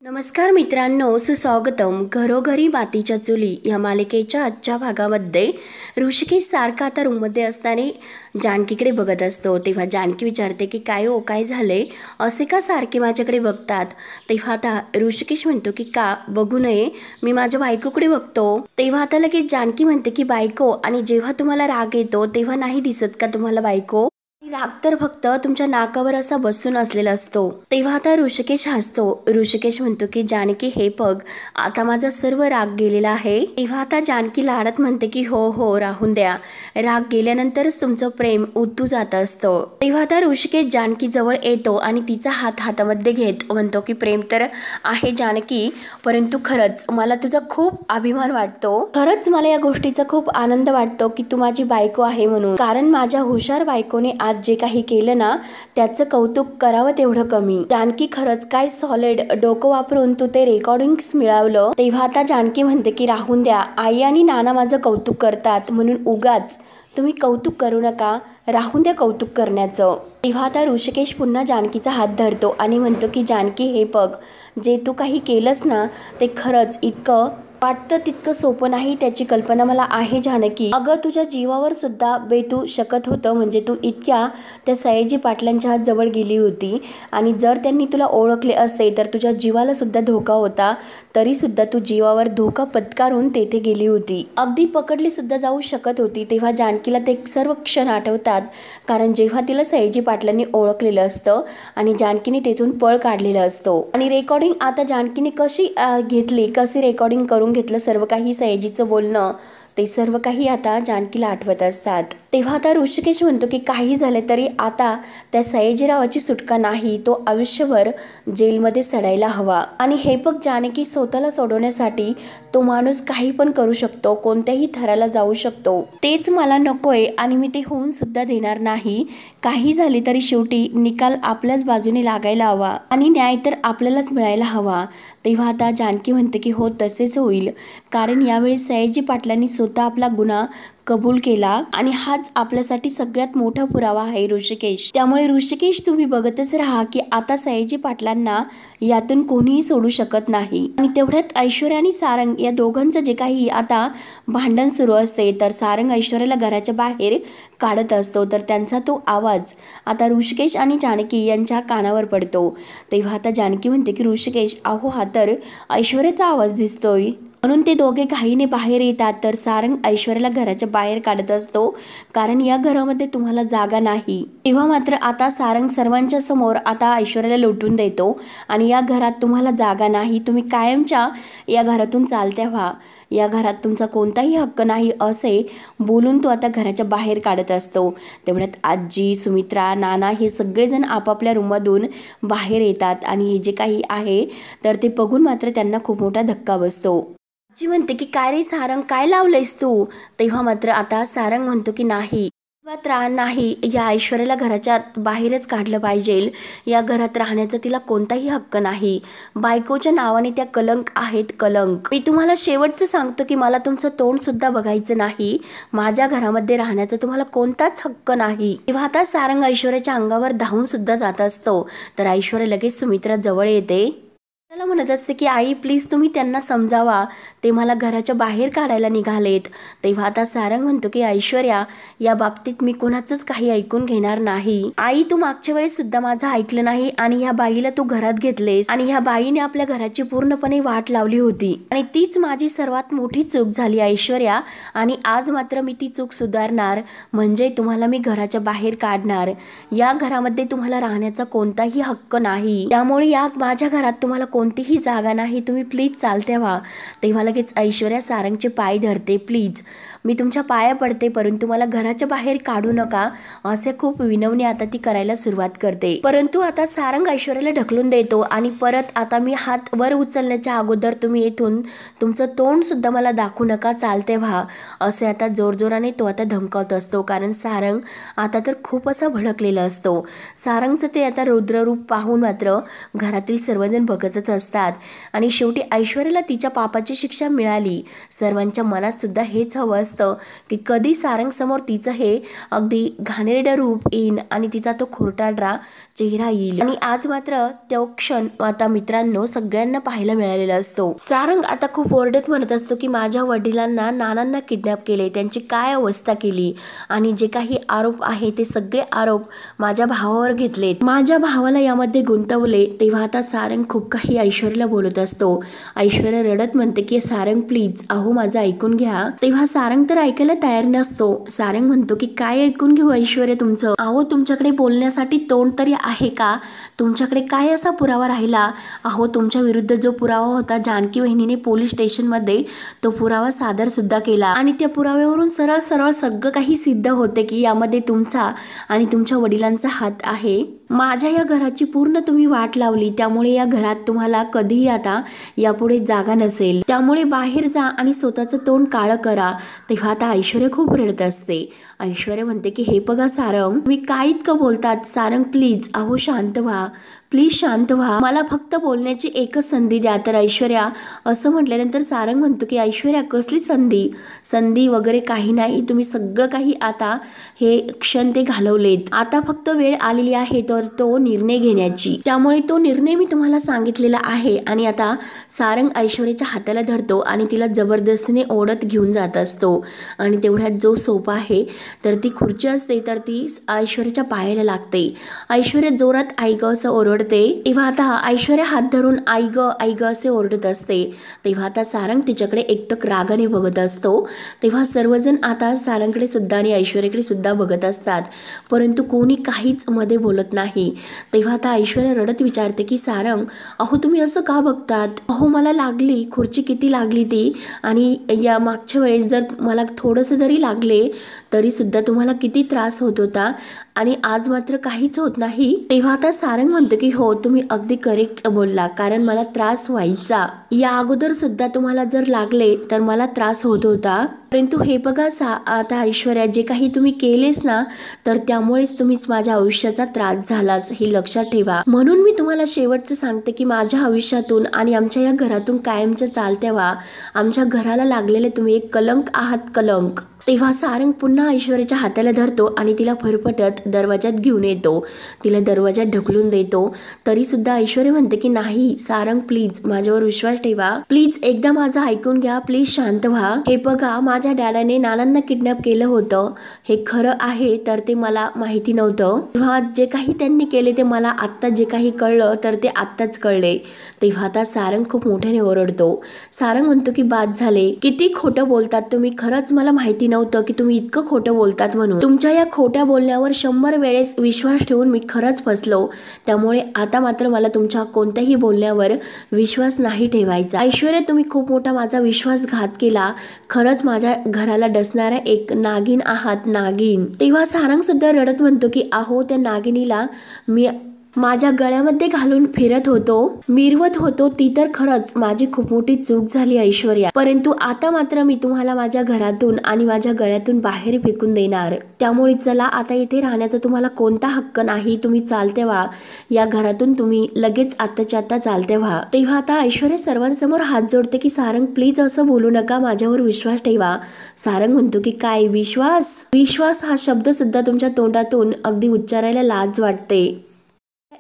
नमस्कार मित्रांनो, सुस्वागतम. घरोघरी मातीच्या चुली या मालिकेच्या आजच्या भागामध्ये ऋषिकेश सारखा आता रूममध्ये असताना जानकीकडे बघत असतो. तेव्हा जानकी विचारते की काय हो, काय झाले, असे का सारखे माझ्याकडे बघतात. तेव्हा आता ऋषिकेश म्हणतो की का बघू नये, मी माझ्या बायकोकडे बघतो. तेव्हा आता लगेच जानकी म्हणते की बायको, आणि जेव्हा तुम्हाला राग येतो तेव्हा नाही दिसत का तुम्हाला बायको? राग तर फक्त तुमच्या नाकावर असा बसून असलेला असतो. तेव्हा आता ऋषिकेश हसतो. ऋषिकेश म्हणतो की जानकी हे बघ, आता माझा सर्व राग गेलेला आहे. तेव्हा आता जानकी लाडत म्हणते की हो हो, राहून द्या, राग गेल्यानंतरच तुमचं प्रेम उतू जात असतं. तेव्हा आता ऋषिकेश जानकी जवळ येतो आणि तिचा हात हातामध्ये घेत म्हणतो की प्रेम तर आहे जानकी, परंतु खरंच मला तुझा खूप अभिमान वाटतो. खरंच मला या गोष्टीचा खूप आनंद वाटतो की तू माझी बायको आहे म्हणून, कारण माझ्या हुशार बायकोने आज जे काही केलं ना त्याचं कौतुक करावं तेवढं कमी. जानकी खरंच काय सॉलिड डोकं वापरून तू ते रेकॉर्डिंग्स मिळवलं. तेव्हा आता जानकी म्हणते की राहून द्या, आई आणि नाना माझं कौतुक करतात म्हणून उगाच तुम्ही कौतुक करू नका, राहून द्या कौतुक करण्याचं. तेव्हा आता ऋषिकेश पुन्हा जानकीचा हात धरतो आणि म्हणतो की जानकी हे बघ, जे तू काही केलंस ना ते खरंच इतकं वाटतं तितकं सोपं नाही, त्याची कल्पना मला आहे जानकी. अगं तुझ्या जीवावर सुद्धा बेतू शकत होतं, म्हणजे तू इतक्या त्या सयाजी पाटलांच्या जवळ गेली होती आणि जर त्यांनी तुला ओळखले असते तर तुझ्या जीवाला सुद्धा धोका होता, तरी सुद्धा तू जीवावर धोका पत्करून तेथे गेली होती, अगदी पकडली सुद्धा जाऊ शकत होती. तेव्हा जानकीला ते सर्व क्षण आठवतात, कारण जेव्हा तिला सयाजी पाटलांनी ओळखलेलं असतं आणि जानकीने तेथून पळ काढलेलं असतो. आणि रेकॉर्डिंग आता जानकीने कशी घेतली, कशी रेकॉर्डिंग करून घेतलं सर्व काही सयाजीचं बोलणं, ते सर्व काही आता जानकीला आठवत असतात. तेव्हा आता ऋषिकेश म्हणतो की काही झाले तरी आता त्या सयाजीरावाची सुटका नाही, तो आयुष्यभर जेलमध्ये सडायला हवा. आणि हे बघ जानकी, स्वतःला सोडवण्यासाठी तो माणूस काही पण करू शकतो, कोणत्याही थराला जाऊ शकतो. तेच मला नकोय आणि मी ते होऊन सुद्धा देणार नाही. काही झाले तरी शेवटी निकाल आपल्याच बाजूने लागायला हवा आणि न्याय तर आपल्यालाच मिळायला हवा. तेव्हा आता जानकी म्हणते की हो तसेच होईल, कारण यावेळी सयाजी पाटलांनी स्वतः आपला गुन्हा कबूल केला आणि हाच आपल्यासाठी सगळ्यात मोठा पुरावा आहे ऋषिकेश. त्यामुळे ऋषिकेश तुम्ही बघतच राहा की आता सयाजी पाटलांना यातून कोणीही सोडू शकत नाही. आणि तेवढ्यात ऐश्वर्या आणि सारंग या दोघांचं जे काही आता भांडण सुरू असते, तर सारंग ऐश्वर्याला घराच्या बाहेर काढत असतो, तर त्यांचा तो आवाज आता ऋषिकेश आणि जानकी यांच्या कानावर पडतो. तेव्हा आता जानकी म्हणते की ऋषिकेश, अहो हा तर ऐश्वर्याचा आवाज दिसतोय. म्हणून ते दोघे घाईने बाहेर येतात, तर सारंग ऐश्वर्याला घराच्या बाहेर काढत असतो, कारण या घरामध्ये तुम्हाला जागा नाही. तेव्हा मात्र आता सारंग सर्वांच्या समोर आता ऐश्वर्याला लुटून देतो आणि या घरात तुम्हाला जागा नाही, तुम्ही कायमच्या या घरातून चालत्या व्हा, या घरात तुमचा कोणताही हक्क नाही असे बोलून तो आता घराच्या बाहेर काढत असतो. तेवढ्यात आजी, सुमित्रा, नाना हे सगळेजण आपापल्या रूममधून बाहेर येतात आणि हे जे काही आहे तर ते बघून मात्र त्यांना खूप मोठा धक्का बसतो. आजी म्हणते की काय रे सारंग, काय लावलंयस तू? तेव्हा मात्र आता सारंग म्हणतो की नाही नाही, या ऐश्वर्याला घराच्या बाहेरच काढलं पाहिजे, या घरात राहण्याचा तिला कोणताही हक्क नाही, बायकोच्या नावाने त्या कलंक आहेत, कलंक. मी तुम्हाला शेवटचं सांगतो की मला तुमचं तोंड सुद्धा बघायचं नाही, माझ्या घरामध्ये राहण्याचा तुम्हाला कोणताच हक्क नाही. तेव्हा आता सारंग ऐश्वर्याच्या अंगावर धावून सुद्धा जात असतो, तर ऐश्वर्या लगेच सुमित्रा जवळ येते, त्याला म्हणत असते की आई प्लीज तुम्ही त्यांना समजावा, ते मला घराच्या बाहेर काढायला निघालेत. तेव्हा आता सारंग म्हणतो की ऐश्वर्या, या बाबतीत मी कोणाचंच काही ऐकून घेणार नाही. आई तू मागच्या वेळेस सुद्धा माझं ऐकलं नाही आणि ह्या बाईला तू घरात घेतलेस आणि ह्या बाईने आपल्या घराची पूर्णपणे वाट लावली होती आणि तीच माझी सर्वात मोठी चूक झाली ऐश्वर्या, आणि आज मात्र मी ती चूक सुधारणार, म्हणजे तुम्हाला मी घराच्या बाहेर काढणार, या घरामध्ये तुम्हाला राहण्याचा कोणताही हक्क नाही, त्यामुळे या माझ्या घरात तुम्हाला कोणतीही जागा नाही, तुम्ही प्लीज चालते व्हा. तेव्हा लगेच ऐश्वर्या सारंगचे पाय धरते, प्लीज मी तुमच्या पाया पडते, परंतु मला घराच्या बाहेर काढू नका, असे खूप विनवणी आता ती करायला सुरुवात करते. परंतु आता सारंग ऐश्वर्याला ढकलून देतो आणि परत आता मी हात वर उचलण्याच्या अगोदर तुम्ही येथून तुमचं तोंड सुद्धा मला दाखवू नका, चालते व्हा, असे आता जोरजोराने तो आता धमकावत असतो, कारण सारंग आता तर खूप असा भडकलेला असतो. सारंगचं ते आता रुद्ररूप पाहून मात्र घरातील सर्वजण बघतच असतात आणि शेवटी ऐश्वर्याला तिच्या पापाची शिक्षा मिळाली। सर्वांच्या मनात सुद्धा हेच हवं असतं की कधी सारंग समोर तिचं हे अगदी घाणेरडं रूप येईन आणि तिचा तो खोटारडा चेहरा येईल। आणि आज मात्र तो क्षण आता मित्रांनो सगळ्यांना पाहायला मिळालेला असतो। सारंग आता खूप ओरडत म्हणत असतो की माझ्या वडिलांना नानांना किडनॅप केले, त्यांची काय अवस्था केली आणि जे काही आरोप आहे ते सगळे आरोप माझ्या भावावर घेतलेत, माझ्या भावाला यामध्ये गुंतवले। तेव्हा आता सारंग खूप काही ऐश्वर्याला बोलत असतो। ऐश्वर्या रडत म्हणते की सारंग प्लीज, अहो माझं ऐकून घ्या। तेव्हा सारंग तर ऐकायला तयार नसतो। सारंग म्हणतो की काय ऐकून घेऊ ऐश्वर्या तुमचं, अहो तुमच्याकडे बोलण्यासाठी तोंड तरी आहे का, तुमच्याकडे काय असा पुरावा राहिला, अहो तुमच्या विरुद्ध जो पुरावा होता जानकी वहिनीने पोलीस स्टेशनमध्ये तो पुरावा सादर सुद्धा केला आणि त्या पुराव्यावरून सरळ सरळ सगळं काही सिद्ध होते की यामध्ये तुमचा आणि तुमच्या वडिलांचा हात आहे। माझ्या या घराची पूर्ण तुम्ही वाट लावली, त्यामुळे या घरात तुम्हाला कधीही आता यापुढे जागा नसेल, त्यामुळे बाहेर जा आणि स्वतःचं तोंड काळं करा। तेव्हा आता ऐश्वर्या खूप रडत असते। ऐश्वर्या म्हणते की हे बघा सारंग, मी काय इतकं बोलतात, सारंग प्लीज, अहो शांत व्हा, प्लीज शांत व्हा, मला फक्त बोलण्याची एकच संधी द्या। तर ऐश्वर्या असं म्हटल्यानंतर सारंग म्हणतो की ऐश्वर्या कसली संधी, संधी वगैरे काही नाही, तुम्ही सगळं काही आता हे क्षण ते घालवलेत, आता फक्त वेळ आलेली आहे तर तो निर्णय घेण्याची, त्यामुळे तो निर्णय मी तुम्हाला सांगितलेला आहे। आणि आता सारंग ऐश्वर्याच्या हाताला धरतो आणि तिला जबरदस्तीने ओढत घेऊन जात असतो आणि तेवढ्यात जो सोफा आहे तर ती खुर्ची असते तर ती ऐश्वर्याच्या पायाला लागते। ऐश्वर्या जोरात आई ग असं ओरडते। तेव्हा आता ऐश्वर्या हात धरून आई ग असे ओरडत असते। तेव्हा आता सारंग तिच्याकडे एकटक रागाने बघत असतो। तेव्हा सर्वजण आता सारंगकडे सुद्धा आणि ऐश्वर्याकडे सुद्धा बघत असतात, परंतु कोणी काहीच मध्ये बोलत नाही। तेव्हा आता ऐश्वर्या रडत विचारते की सारंग, अहो तुम्ही असं का बघतात, अहो मला लागली खुर्ची, किती लागली ती, आणि या मागच्या वेळेस जर मला थोडंसं जरी लागले तरी सुद्धा तुम्हाला किती त्रास होत होता आणि आज मात्र काहीच होत नाही। तेव्हा आता सारंग म्हणतो की हो तुम्ही अगदी करेक्ट बोलला, कारण मला त्रास व्हायचा, या अगोदर सुद्धा तुम्हाला जर लागले तर मला त्रास होत होता, परंतु हे बघा आता ऐश्वर्या जे काही तुम्ही केलेस ना तर त्यामुळेच तुम्हीच माझ्या आयुष्याचा त्रास झालाच, हे लक्षात ठेवा। म्हणून मी तुम्हाला शेवटचं सांगते की माझ्या आयुष्यातून आणि आमच्या या घरातून कायमचं चालते व्हा, आमच्या घराला लागलेले तुम्ही एक कलंक आहात, कलंक। तेव्हा सारंग पुन्हा ऐश्वर्याच्या हाताला धरतो आणि तिला फरफटत दरवाजात घेऊन येतो, तिला दरवाजात ढकलून देतो। तरी सुद्धा ऐश्वर्या म्हणते की नाही सारंग प्लीज, माझ्यावर विश्वास ठेवा, प्लीज एकदा माझं ऐकून घ्या, प्लीज शांत व्हा। हे बघा माझ्या डॅडाने नानांना किडनॅप केलं होतं, हे खरं आहे तर ते मला माहिती नव्हतं, तेव्हा जे काही त्यांनी केले ते मला आत्ता जे काही कळलं तर ते आत्ताच कळले। तेव्हा आता सारंग खूप मोठ्याने ओरडतो। सारंग म्हणतो की बाद झाले, किती खोटं बोलतात तुम्ही, खरंच मला माहिती नव्हतं की तुम्ही इतकं खोटं बोलतात म्हणून, तुमच्या या खोट्या बोलण्यावर 100 वेळेस विश्वास ठेवून मी खरंच फसलो, त्यामुळे आता मात्र मला तुमच्या कोणत्याही बोलण्यावर विश्वास नाही ठेवायचा। ऐश्वर्या तुम्ही खूप मोठा माझा विश्वासघात केला, खरंच माझ्या घराला डसणारा एक नागिन आहात, नागिन। तेव्हा सारंग सुद्धा रडत म्हणतो की अहो त्या नागिनीला मी माझ्या गळ्यामध्ये घालून फिरत होतो, मिरवत होतो, ती तर खरंच माझी खूप मोठी चूक झाली ऐश्वर्या, परंतु आता मात्र मी तुम्हाला माझ्या घरातून आणि माझ्या गळ्यातून बाहेर फेकून देणार, त्यामुळे चला आता इथे राहण्याचा तुम्हाला कोणता हक्क नाही, तुम्ही चालते व्हा, या घरातून तुम्ही लगेच आत्ताच्या आता चालते व्हा। तेव्हा आता ऐश्वर्या सर्वांसमोर हात जोडते की सारंग प्लीज असं बोलू नका, माझ्यावर विश्वास ठेवा। सारंग म्हणतो की काय विश्वास, विश्वास हा शब्द सुद्धा तुमच्या तोंडातून अगदी उच्चारायला लाज वाटते,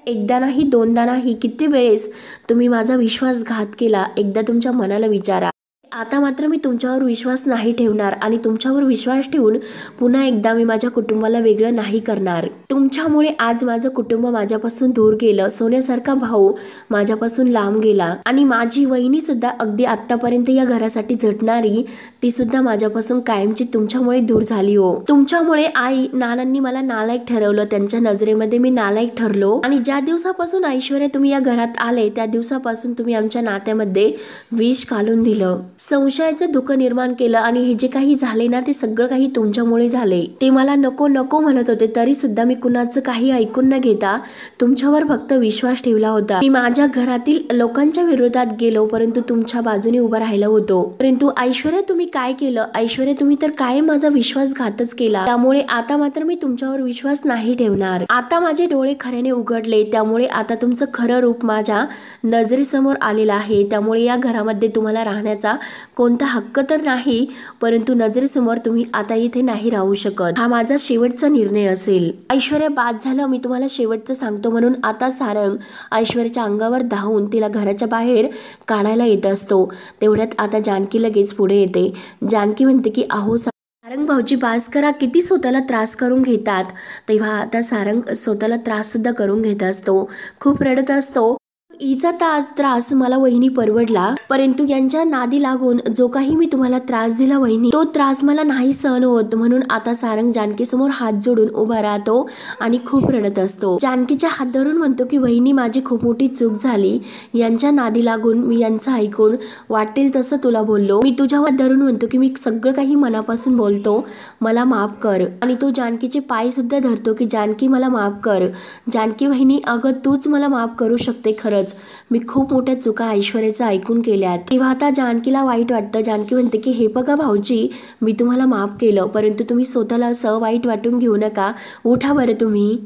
एकदा नाही दोनदा नाही, किती वेळेस तुम्ही माझा विश्वासघात केला, एकदा तुमच्या मनाला विचारा। आता मात्र मी तुमच्यावर विश्वास नाही ठेवणार आणि तुमच्यावर विश्वास ठेवून पुन्हा एकदा मी माझ्या कुटुंबाला वेगळं नाही करणार। तुमच्यामुळे आज माझं कुटुंब माझ्यापासून दूर गेलं, सोन्यासारखा भाऊ माझ्यापासून लांब गेला आणि माझी वहिनी सुद्धा अगदी आतापर्यंत या घरासाठी झटणारी ती सुद्धा माझ्यापासून कायमची तुमच्यामुळे दूर झाली हो। तुमच्यामुळे आई नानांनी मला नालायक ठरवलं, त्यांच्या नजरेमध्ये मी नालायक ठरलो आणि ज्या दिवसापासून ऐश्वर्या तुम्ही या घरात आले त्या दिवसापासून तुम्ही आमच्या नात्यामध्ये विष घालून दिलं। संशयाचं दुःख निर्माण केलं आणि हे जे काही झाले ना ते सगळं काही तुमच्यामुळे झाले. ते मला नको नको म्हणत होते तरी सुद्धा मी कुणाचं काही ऐकून न घेता तुमच्यावर फक्त विश्वास ठेवला होता. मी माझ्या घरातील लोकांच्या विरोधात गेलो परंतु तुमच्या बाजूने उभा राहिलो होतो. परंतु ऐश्वर्या तुम्ही काय केलं? ऐश्वर्या तुम्ही तर काय माझा विश्वासघातच केला. त्यामुळे आता मात्र मी तुमच्यावर विश्वास नाही ठेवणार. आता माझे डोळे खऱ्याने उघडले. त्यामुळे आता तुमचं खरं रूप माझ्या नजरेसमोर आलेलं आहे. त्यामुळे या घरामध्ये तुम्हाला राहण्याचा कोणता हक्क तर नाही परंतु नजरेसमोर तुम्ही आता इथे नाही राहू शकत. हा माझा शेवटचा निर्णय असेल. ऐश्वर्या बाद झालं. मी तुम्हाला शेवटचं सांगतो म्हणून आता सारंग ऐश्वर्याच्या अंगावर धावून तिला घराच्या बाहेर काढायला येत असतो. तेवढ्यात आता जानकी लगेच पुढे येते. जानकी म्हणते की अहो सारंग भाऊजी बास करा, किती स्वतःला त्रास करून घेतात. तेव्हा आता सारंग स्वतःला त्रास सुद्धा करून घेत असतो. खूप रडत असतो. हिचा त्रास मला वहिनी परवडला परंतु यांच्या नादी लागून जो काही मी तुम्हाला त्रास दिला वहिनी तो त्रास मला नाही सहन होत. म्हणून आता सारंग जानकी समोर हात जोडून उभा राहतो आणि खूप रडत असतो. जानकीच्या हात धरून म्हणतो की वहिनी माझी खूप मोठी चूक झाली. यांच्या नादी लागून मी यांचं ऐकून वाटेल तसं तुला बोललो. मी तुझ्या हात धरून म्हणतो की मी सगळं काही मनापासून बोलतो, मला माफ कर. आणि तो जानकीचे पाय सुद्धा धरतो की जानकी मला माफ कर. जानकी वहिनी अगं तूच मला माफ करू शकते. खरंच मी खूप मोठ्या चुका ऐश्वर्याचं ऐकून केल्यात. तेव्हा आता जानकीला वाईट वाटतं. जानकी म्हणते की हे बघा भाऊजी मी तुम्हाला माफ केलं परंतु तुम्ही स्वतःला असं वाईट वाटून घेऊ नका. उठा बरं तुम्ही.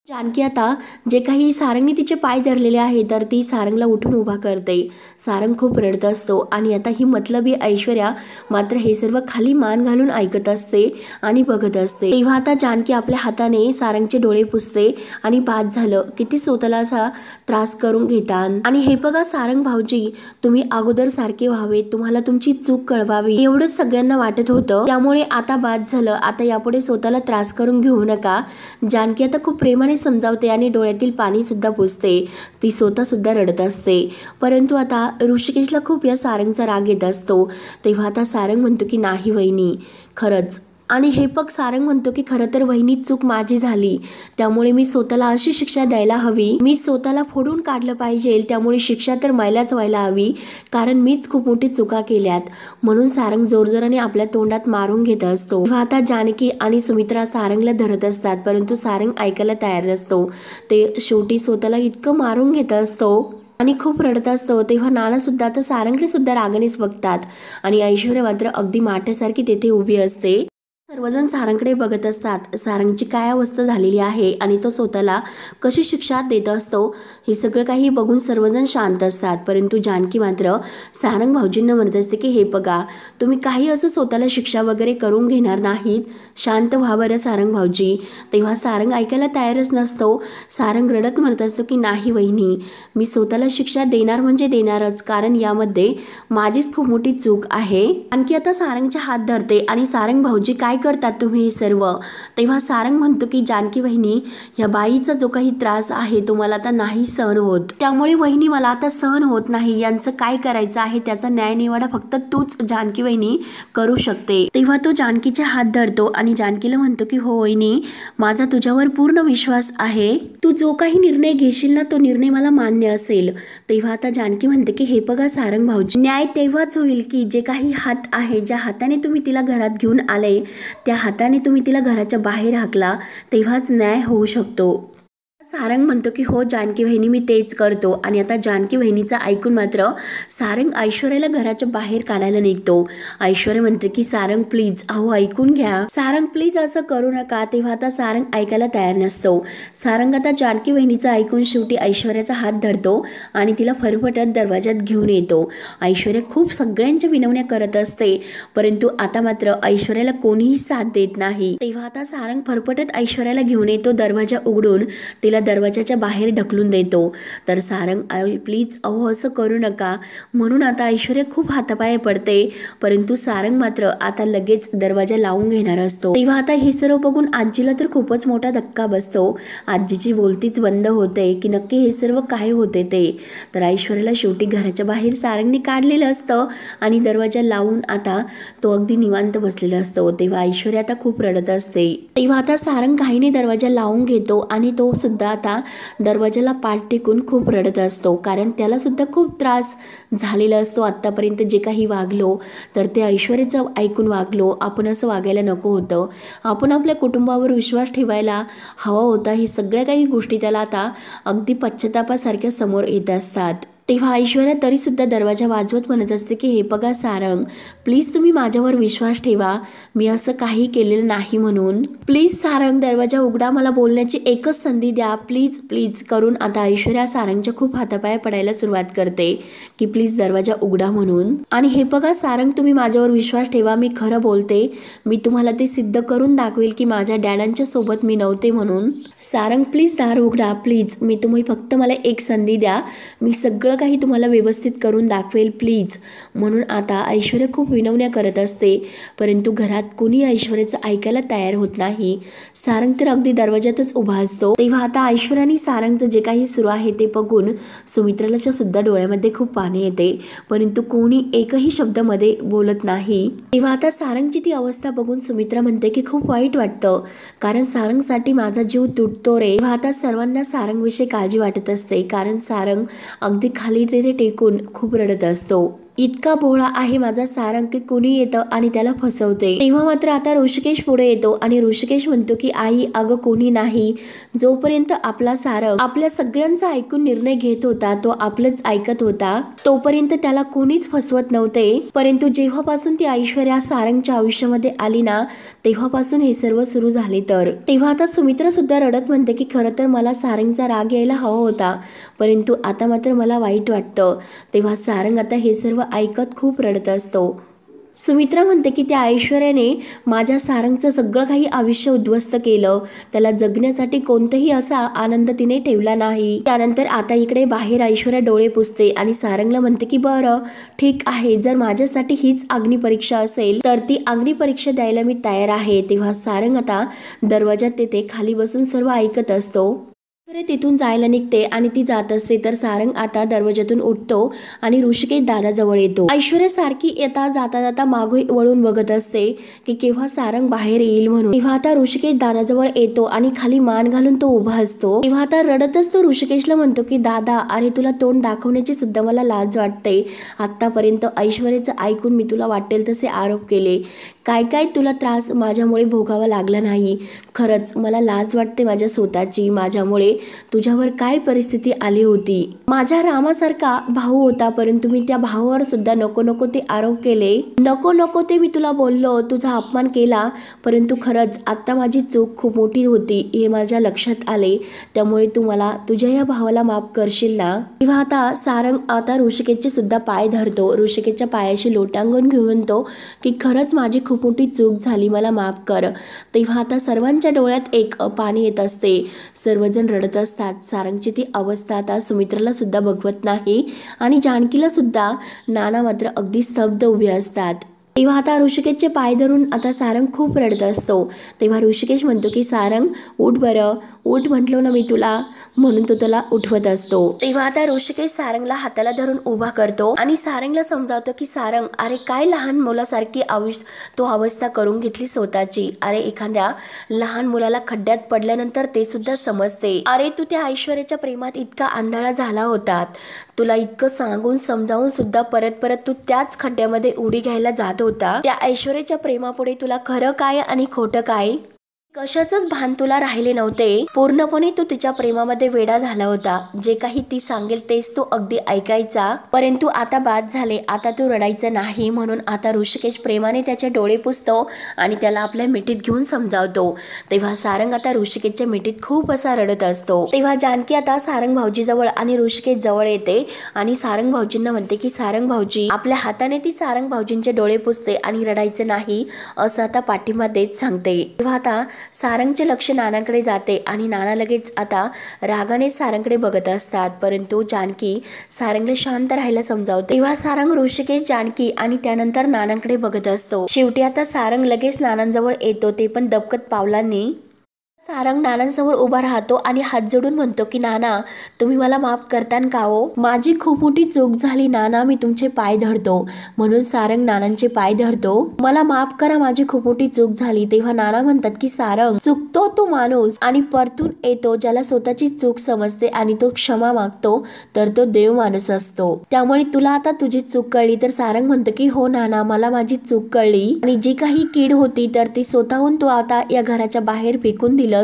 जानकी आता जे काही सारंगने तिचे पाय धरलेले आहे तर ती सारंगला उठून उभा करते. सारंग खूप रडत असतो आणि आता ही मतलबी ऐश्वर्या मात्र हे सर्व खाली मान घालून ऐकत असते आणि बघत असते. तेव्हा आता जानकी आपल्या हाताने सारंगचे डोळे पुसते आणि बाद झालं, किती स्वतःला असा त्रास करून घेतात. आणि हे बघा सारंग भाऊजी तुम्ही अगोदर सारखे व्हावे, तुम्हाला तुमची चूक कळवावी एवढंच सगळ्यांना वाटत होतं. त्यामुळे आता बाद झालं, आता यापुढे स्वतःला त्रास करून घेऊ नका. जानकी आता खूप प्रेमाने समजावते आणि डोळ्यातील पाणी सुद्धा पुसते. ती स्वतः सुद्धा रडत असते. परंतु आता ऋषिकेशला खूप या सारंगचा राग येत असतो. तेव्हा आता सारंग म्हणतो की नाही वहिनी खरंच. आणि हे पग सारंग म्हणतो की खरं तर वहिनी चूक माझी झाली, त्यामुळे मी स्वतःला अशी शिक्षा द्यायला हवी. मी स्वतःला फोडून काढलं पाहिजे. त्यामुळे शिक्षा तर मलाच व्हायला हवी कारण मीच खूप मोठी चुका केल्यात. म्हणून सारंग जोरजोराने आपल्या तोंडात मारून घेत असतो. आता जानकी आणि सुमित्रा सारंगला धरत असतात परंतु सारंग ऐकायला तयार नसतो. ते शेवटी स्वतःला इतकं मारून घेत असतो आणि खूप रडत असतो. तेव्हा नाना सुद्धा आता सारंगकडे सुद्धा रागानेच बघतात आणि ऐश्वर्या मात्र अगदी माठ्यासारखी तेथे उभी असते. सर्वजण सारंगकडे बघत असतात. सारंगची काय अवस्था झालेली आहे आणि तो स्वतःला कशी शिक्षा देत असतो हे सगळं काही बघून सर्वजण शांत असतात. परंतु जानकी मात्र सारंग भाऊजींना म्हणत असते की हे बघा तुम्ही काही असं स्वतःला शिक्षा वगैरे करून घेणार नाहीत, शांत व्हा बरं सारंग भाऊजी. तेव्हा सारंग ऐकायला तयारच नसतो. सारंग रडत म्हणत असतो की नाही वहिनी मी स्वतःला शिक्षा देणार म्हणजे देणारच कारण यामध्ये माझीच खूप मोठी चूक आहे. आणखी आता सारंगच्या हात धरते आणि सारंग भाऊजी काय करतात तुम्ही हे सर्व. तेव्हा सारंग म्हणतो की जानकी वहिनी या बाईचा जो काही त्रास आहे तो मला आता नाही सहन होत, त्यामुळे वहिनी मला आता सहन होत नाही. यांचं काय करायचं आहे त्याचा न्यायनिवाडा फक्त तूच जानकी वहिनी करू शकते. तेव्हा तो जानकीचे हात धरतो आणि जानकीला म्हणतो की हो वहिनी माझा तुझ्यावर पूर्ण विश्वास आहे. तू जो काही निर्णय घेशील ना तो निर्णय मला मान्य असेल. तेव्हा आता जानकी म्हणते की हे बघा सारंग भाऊजी न्याय तेव्हाच होईल की जे काही हात आहे ज्या हाताने तुम्ही तिला घरात घेऊन आले त्या हाताने तुम्ही तिला घराच्या बाहेर हाकला तेव्हाच न्याय होऊ शकतो. सारंग म्हणतो की हो जानकी वहिनी मी तेच करतो. आणि आता जानकी वहिनीचं ऐकून मात्र सारंग ऐश्वर्याला घराच्या बाहेर काढायला निघतो. ऐश्वर्या म्हणते की सारंग प्लीज अहो ऐकून घ्या, सारंग प्लीज असं करू नका. तेव्हा आता सारंग ऐकायला तयार नसतो. सारंग आता जानकी वहिनीचं ऐकून शेवटी ऐश्वर्याचा हात धरतो आणि तिला फरफटत दरवाजात घेऊन येतो. ऐश्वर्या खूप सगळ्यांच्या विनवण्या करत असते परंतु आता मात्र ऐश्वर्याला कोणीही साथ देत नाही. तेव्हा आता सारंग फरफटत ऐश्वर्याला घेऊन येतो. दरवाजा उघडून तिला दरवाजाच्या बाहेर ढकलून देतो. तर सारंग प्लीज अहो असं करू नका म्हणून आता ऐश्वर्या खूप हातापाय पडते परंतु सारंग मात्र आता लगेच दरवाजा लावून घेणार असतो. तेव्हा आता हे सर्व बघून आजीला तर खूपच मोठा धक्का बसतो. आजीची बोलतीच बंद होते की नक्की हे सर्व काय होते ते. तर ऐश्वर्याला शेवटी घराच्या बाहेर सारंगने काढलेलं असतं आणि दरवाजा लावून आता तो अगदी निवांत बसलेला असतो. तेव्हा ऐश्वर्या आता खूप रडत असते. तेव्हा आता सारंग घाईने दरवाजा लावून घेतो आणि तो सुद्धा आता दरवाजाला पाठ टेकून खूप रडत असतो, कारण त्याला सुद्धा खूप त्रास झालेला असतो. आत्तापर्यंत जे काही वागलो तर ते ऐश्वर्याचं ऐकून वागलो. आपण असं वागायला नको होतं. आपण आपल्या कुटुंबावर विश्वास ठेवायला हवा होता. ही सगळ्या काही गोष्टी त्याला आता अगदी पश्चातापासारख्या समोर येत असतात. तेव्हा ऐश्वर्या तरी सुद्धा दरवाजा वाजवत म्हणत असते की हे बघा सारंग, प्लीज तुम्ही माझ्यावर विश्वास ठेवा, मी असं काही केलेलं नाही म्हणून. प्लीज सारंग दरवाजा उघडा, मला बोलण्याची एकच संधी द्या, प्लीज प्लीज करून आता ऐश्वर्या सारंगच्या खूप हातापाया पडायला सुरुवात करते की प्लीज दरवाजा उघडा म्हणून. आणि हे बघा सारंग, तुम्ही माझ्यावर विश्वास ठेवा, मी खरं बोलते, मी तुम्हाला ते सिद्ध करून दाखवेल की माझ्या डॅडांच्या सोबत मी नव्हते म्हणून. सारंग प्लीज दार उघडा, प्लीज, मी तुम्ही फक्त मला एक संधी द्या, मी सगळं काही तुम्हाला व्यवस्थित करून दाखवेल प्लीज. म्हणून आता ऐश्वर्या खूप विनवण्या करत असते, परंतु घरात कोणी ऐश्वर्याचं ऐकायला तयार होत नाही. सारंग तर अगदी दरवाजातच उभा असतो. तेव्हा आता ऐश्वर्या आणि सारंगचं जे काही सुरू आहे ते बघून सुमित्राला सुद्धा डोळ्यामध्ये खूप पाणी येते, परंतु कोणी एकही शब्द मध्ये बोलत नाही. तेव्हा आता सारंगची ती अवस्था बघून सुमित्रा म्हणते की खूप वाईट वाटतं, कारण सारंगसाठी माझा जीव तुटतो रे. तेव्हा आता सर्वांना सारंगविषयी काळजी वाटत असते, कारण सारंग अगदी खाली तिथे टेकून खूप रडत असतो. इतका भोळा आहे माझा सारंग की कोणी येतं आणि त्याला फसवते. तेव्हा मात्र आता ऋषिकेश पुढे येतो आणि ऋषिकेश म्हणतो की आई, अगं कोणी नाही, जोपर्यंत आपला सारंग आपल्या सगळ्यांचा ऐकून निर्णय घेत होता, तो आपलंच ऐकत होता, तोपर्यंत त्याला कोणीच फसवत नव्हते. परंतु जेव्हापासून ती ऐश्वर्या सारंगच्या आयुष्यामध्ये आली ना, तेव्हापासून हे सर्व सुरू झाले. तर तेव्हा आता सुमित्रा सुद्धा रडत म्हणते की खरं तर मला सारंगचा राग यायला हवा होता, परंतु आता मात्र मला वाईट वाटतं. तेव्हा सारंग आता हे सर्व ऐकत खूप रडत असतो. सुमित्रा म्हणते की त्या ऐश्वर्याने माझ्या सारंगचं सगळं काही आयुष्य उद्ध्वस्त केलं, त्याला जगण्यासाठी कोणताही असा आनंद तिने ठेवला नाही. त्यानंतर आता इकडे बाहेर ऐश्वर्या डोळे पुसते आणि सारंगला म्हणते की बरं ठीक आहे, जर माझ्यासाठी हीच अग्निपरीक्षा असेल तर ती अग्निपरीक्षा द्यायला मी तयार आहे. तेव्हा सारंग आता दरवाजात येते, खाली बसून सर्व ऐकत असतो. तिथून जायला निघते आणि ती जात असते तर सारंग आता दरवाजातून उठतो आणि ऋषिकेश दादाजवळ येतो. ऐश्वर्या सारखी येता जाता जाता मागे वळून बघत असते की केव्हा सारंग बाहेर येईल म्हणून. तेव्हा आता ऋषिकेश दादाजवळ येतो आणि खाली मान घालून तो उभा असतो. तेव्हा आता रडतच तो ऋषिकेशला म्हणतो की दादा, अरे तुला तोंड दाखवण्याची सुद्धा मला लाज वाटते. आतापर्यंत ऐश्वर्याचं ऐकून मी तुला वाटेल तसे आरोप केले, काय काय तुला त्रास माझ्यामुळे भोगावा लागला नाही. खरंच मला लाज वाटते माझ्या स्वतःची, माझ्यामुळे तुझ्यावर काय परिस्थिती आली होती. माझ्या रामासारखा भाऊ होता, परंतु मी त्या भावावर सुद्धा नको नको ते आरोप केले, नको नको ते मी तुला बोललो, तुझा अपमान केला, परंतु खरंच आता माझी चूक खूप मोठी होती हे माझ्या लक्षात आले. त्यामुळे तू मला तुझ्या या भावाला माफ करशील ना. तेव्हा आता सारंग आता ऋषिकेशचे सुद्धा पाय धरतो, ऋषिकेशच्या पायाशी लोटांगण घेऊन म्हणतो की खरंच माझी खूप मोठी चूक झाली, मला माफ कर. तेव्हा आता सर्वांच्या डोळ्यात एक पाणी येत असते, सर्वजण रडत असतात. सारंगची ती अवस्था आता सुमित्राला सुद्धा बघवत नाही आणि जानकीला सुद्धा. नाना मात्र अगदी स्तब्ध उभे असतात. तेव्हा आता ऋषिकेशचे पाय धरून आता सारंग खूप रडत असतो. तेव्हा ऋषिकेश म्हणतो की सारंग उठ बरं, उठ म्हटलो ना मी तुला, म्हणून तो त्याला उठवत असतो. तेव्हा आता ऋषिकेश सारंगला हाताला धरून उभा करतो आणि सारंगला समजावतो की सारंग, अरे काय लहान मुलासारखी तो अवस्था करून घेतली स्वतःची. अरे एखाद्या लहान मुलाला खड्ड्यात पडल्यानंतर ते सुद्धा समजते. अरे तू त्या ऐश्वर्याच्या प्रेमात इतका आंधळा झाला होता, तुला इतकं सांगून समजावून सुद्धा परत परत तू त्याच खड्ड्यामध्ये उडी घ्यायला जात होता. त्या ऐश्वर्याच्या प्रेमापुढे तुला खरं काय आणि खोटं काय कशाचंच भान तुला राहिले नव्हते. पूर्णपणे तू तिच्या प्रेमामध्ये वेडा झाला होता. जे काही ती सांगेल तेच तू अगदी ऐकायचा. परंतु आता बाद झाले, आता तू रडायचं नाही. म्हणून आता ऋषिकेश प्रेमाने त्याचे डोळे पुसतो आणि त्याला आपल्या मिठीत घेऊन समजावतो. तेव्हा सारंग आता ऋषिकेशच्या मिठीत खूप असा रडत असतो. तेव्हा जानकी आता सारंग भाऊजी जवळ आणि ऋषिकेश जवळ येते आणि सारंग भाऊजींना म्हणते की सारंग भाऊजी, आपल्या हाताने ती सारंग भाऊजींचे डोळे पुसते आणि रडायचं नाही असं आता पाठिंबा देत सांगते. तेव्हा आता सारंगचे लक्ष नानांकडे जाते आणि नाना लगेच आता रागाने सारंगकडे बघत असतात. परंतु जानकी सारंगला शांत राहायला समजावते. तेव्हा सारंग ऋषिकेश, जानकी आणि त्यानंतर नानांकडे बघत असतो. शेवटी आता सारंग लगेच नानांजवळ येतो, ते पण दबकत पावलांनी. सारंग नानांसमोर उभा राहतो आणि हात जोडून म्हणतो की नाना, तुम्ही मला माफ करतान का हो? माझी खूप मोठी चूक झाली नाना, मी तुमचे पाय धरतो. म्हणून सारंग नानांचे पाय धरतो. मला माफ करा, माझी खूप मोठी चूक झाली. तेव्हा नाना म्हणतात की सारंग, चुकतो तो माणूस आणि परतून येतो ज्याला स्वतःची चूक समजते आणि तो क्षमा मागतो, तर तो देव माणूस असतो. त्यामुळे तुला आता तुझी चूक कळली. तर सारंग म्हणतो की हो नाना, मला माझी चूक कळली आणि जी काही कीड होती तर ती स्वतःहून तू आता या घराच्या बाहेर फेकून दिलंस.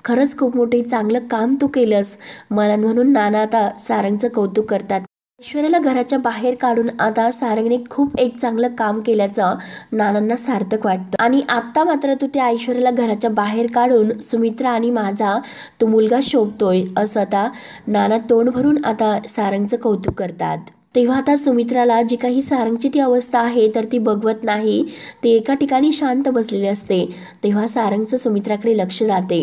खरंच खूप मोठे चांगलं काम तू केलंस. मला म्हणून नाना आता सारंगचं कौतुक करतात. ऐश्वर्याला घराच्या बाहेर काढून आता सारंगने खूप एक चांगलं काम केल्याचं नानांना सार्थक वाटतं. आणि आता मात्र तू त्या ऐश्वर्याला घराच्या बाहेर काढून सुमित्रा आणि माझा तो मुलगा शोभतोय असं आता नाना तोंड भरून आता सारंगचं कौतुक करतात. तेव्हा आता सुमित्राला जी काही सारंगची ती अवस्था आहे तर ती बघवत नाही. ती एका ठिकाणी शांत बसलेली असते. तेव्हा सारंगचं सुमित्राकडे लक्ष जाते.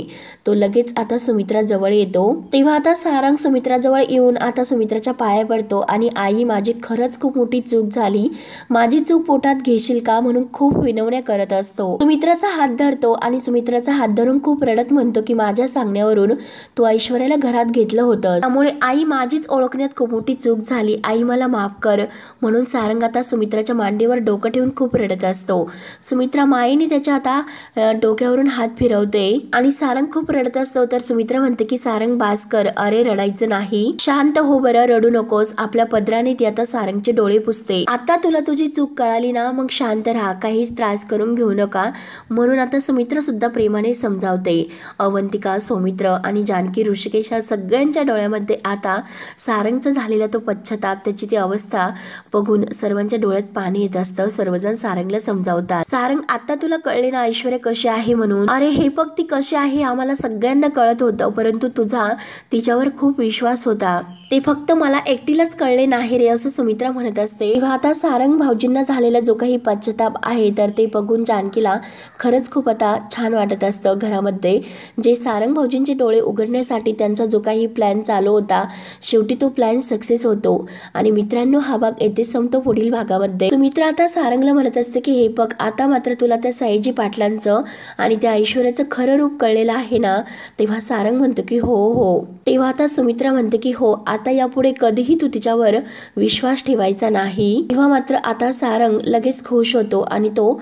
तो लगेच आता सुमित्रा जवळ येतो. तेव्हा आता सारंग सुमित्रा जवळ येऊन आता सुमित्राच्या पाया पडतो आणि आई, माझी खरंच खूप मोठी चूक झाली, माझी चूक पोटात घेशील का म्हणून खूप विनवण्या करत असतो. सुमित्राचा हात धरतो आणि सुमित्राचा हात धरून खूप रडत म्हणतो की माझ्या सांगण्यावरून तू ऐश्वर्याला घरात घेतलं होतं, त्यामुळे आई माझीच ओळखण्यात खूप मोठी चूक झाली, आई मला माफ कर. म्हणून सारंग आता सुमित्राच्या मांडीवर डोकं ठेवून खूप रडत असतो. सुमित्रा मायेने त्याच्या आता डोक्यावरून हात फिरवते आणि सारंग खूप रडत असतो. तर सुमित्रा म्हणते की सारंग बास कर, अरे रडायचं नाही, शांत हो बरं, रडू नकोस. आपल्या पदराने ती आता सारंगचे डोळे पुसते. आता तुला तुझी चूक कळाली ना, मग शांत राहा, काही त्रास करून घेऊ नका. म्हणून आता सुमित्रा सुद्धा प्रेमाने समजावते. अवंतिका, सौमित्र आणि जानकी, ऋषिकेश या सगळ्यांच्या डोळ्यामध्ये आता सारंगचा झालेला तो पश्चाताप, त्याची ती अवस्था बघून सर्वांच्या डोळ्यात पाणी येत असतं. सर्वजण सारंगला समजावतात. सारंग, आता तुला कळले ना ऐश्वर्या कशी आहे म्हणून? अरे हे बघ ती कशी आहे, आम्हाला सगळ्यांना कळत होतं, परंतु तुझा तिच्यावर खूप विश्वास होता, ते फक्त मला एकटीलाच कळले नाही रे, असं सुमित्रा म्हणत असते. तेव्हा आता सारंग भाऊजींना झालेला जो काही पश्चाताप आहे तर ते बघून जानकीला खरंच खूप आता छान वाटत असतं. घरामध्ये जे सारंग भाऊजींचे डोळे उघडण्यासाठी त्यांचा जो काही प्लॅन चालू होता, शेवटी तो प्लॅन सक्सेस होतो. आणि मित्रांनो, हा भाग येथे संपतो. पुढील भागामध्ये सुमित्रा आता सारंगला म्हणत असते की हे बघ, आता मात्र तुला त्या सयाजी पाटलांचं आणि त्या ऐश्वर्याचं खरं रूप कळलेलं आहे ना? तेव्हा सारंग म्हणतो की हो हो. तेव्हा आता सुमित्रा म्हणते की हो, आता यापुढे कधीही तू तिच्यावर विश्वास ठेवायचा नाही. तेव्हा मात्र आता सारंग लगेच खुश होतो आणि तो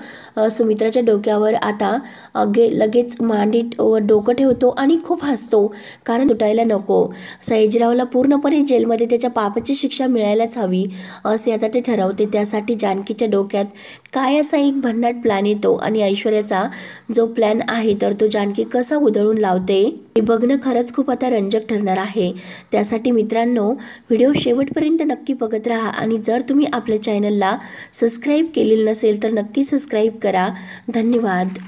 सुमित्राच्या डोक्यावर आता लगेच मांडीत डोकं ठेवतो आणि खूप हसतो, कारण तुटायला नको. सयाजीरावला पूर्णपणे जेलमध्ये त्याच्या पापाची शिक्षा मिळायलाच हवी असे आता ते ठरवते. त्यासाठी जानकीच्या डोक्यात काय असा एक भन्नाट प्लॅन येतो आणि ऐश्वर्याचा जो प्लॅन आहे तर तो जानकी कसा उधळून लावते हे बघणं खरंच खूप आता रंजक ठरणार आहे. त्यासाठी मित्रांनो, व्हिडिओ शेवटपर्यंत नक्की बघत राहा आणि जर तुम्ही आपल्या चॅनलला सबस्क्राईब केलेलं नसेल तर नक्की सबस्क्राईब करा. धन्यवाद.